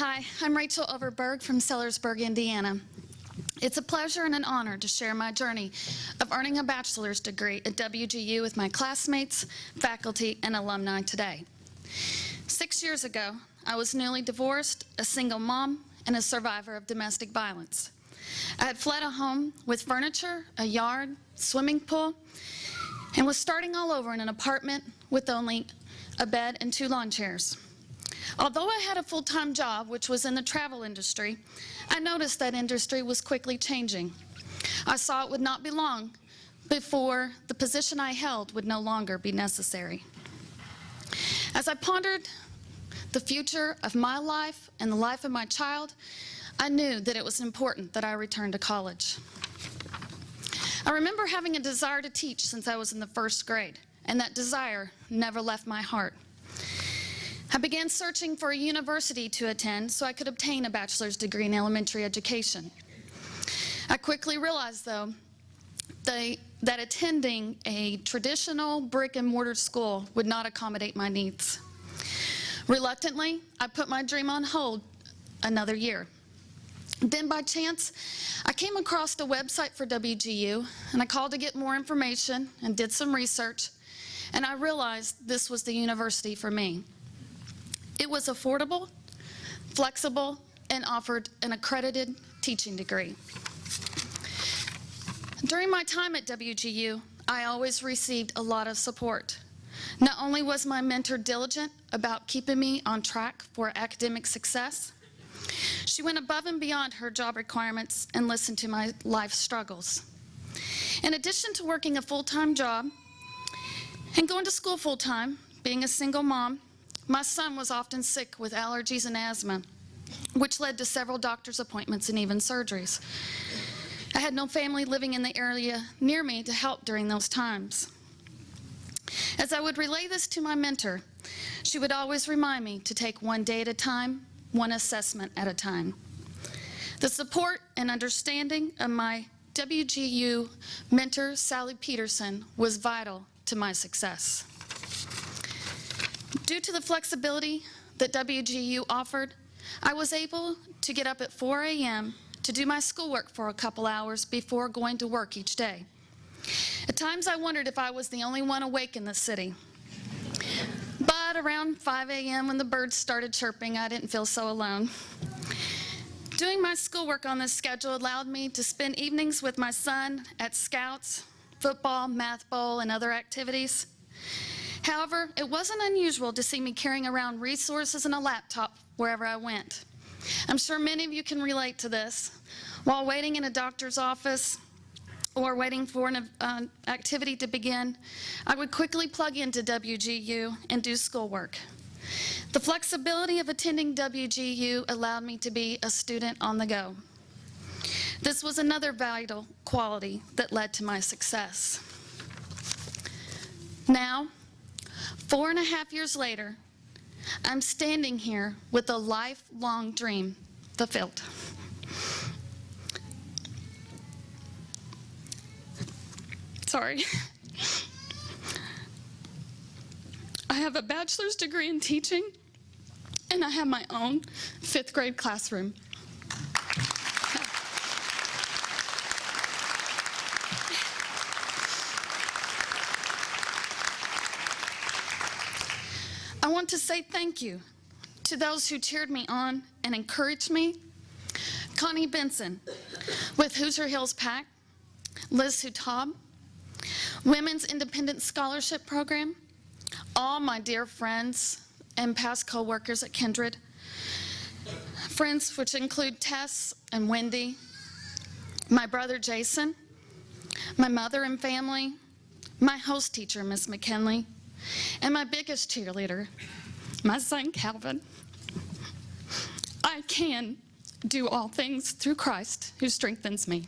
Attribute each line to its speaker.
Speaker 1: Hi, I'm Rachel Overberg from Sellersburg, Indiana. It's a pleasure and an honor to share my journey of earning a bachelor's degree at WGU with my classmates, faculty, and alumni today. 6 years ago, I was newly divorced, a single mom, and a survivor of domestic violence. I had fled a home with furniture, a yard, swimming pool, and was starting all over in an apartment with only a bed and 2 lawn chairs. Although I had a full-time job, which was in the travel industry, I noticed that industry was quickly changing. I saw it would not be long before the position I held would no longer be necessary. As I pondered the future of my life and the life of my child, I knew that it was important that I return to college. I remember having a desire to teach since I was in the 1st grade, and that desire never left my heart. I began searching for a university to attend so I could obtain a bachelor's degree in elementary education. I quickly realized, though, that attending a traditional brick-and-mortar school would not accommodate my needs. Reluctantly, I put my dream on hold another year. Then, by chance, I came across a website for WGU, and I called to get more information and did some research, and I realized this was the university for me. It was affordable, flexible, and offered an accredited teaching degree. During my time at WGU, I always received a lot of support. Not only was my mentor diligent about keeping me on track for academic success, she went above and beyond her job requirements and listened to my life struggles. In addition to working a full-time job and going to school full-time, being a single mom, my son was often sick with allergies and asthma, which led to several doctor's appointments and even surgeries. I had no family living in the area near me to help during those times. As I would relay this to my mentor, she would always remind me to take one day at a time, one assessment at a time. The support and understanding of my WGU mentor, Sally Peterson, was vital to my success. Due to the flexibility that WGU offered, I was able to get up at 4 a.m. to do my schoolwork for a couple hours before going to work each day. At times I wondered if I was the only one awake in the city. But around 5 a.m. when the birds started chirping, I didn't feel so alone. Doing my schoolwork on this schedule allowed me to spend evenings with my son at scouts, football, math bowl, and other activities. However, it wasn't unusual to see me carrying around resources and a laptop wherever I went. I'm sure many of you can relate to this. While waiting in a doctor's office or waiting for an activity to begin, I would quickly plug into WGU and do schoolwork. The flexibility of attending WGU allowed me to be a student on the go. This was another vital quality that led to my success. Now, 4.5 years later, I'm standing here with a lifelong dream fulfilled. Sorry. I have a bachelor's degree in teaching, and I have my own 5th grade classroom. I want to say thank you to those who cheered me on and encouraged me. Connie Benson with Hoosier Hills PAC, Liz Hutab, Women's Independent Scholarship Program, all my dear friends and past co-workers at Kindred, friends which include Tess and Wendy, my brother Jason, my mother and family, my host teacher, Miss McKinley, and my biggest cheerleader, my son Calvin. I can do all things through Christ who strengthens me.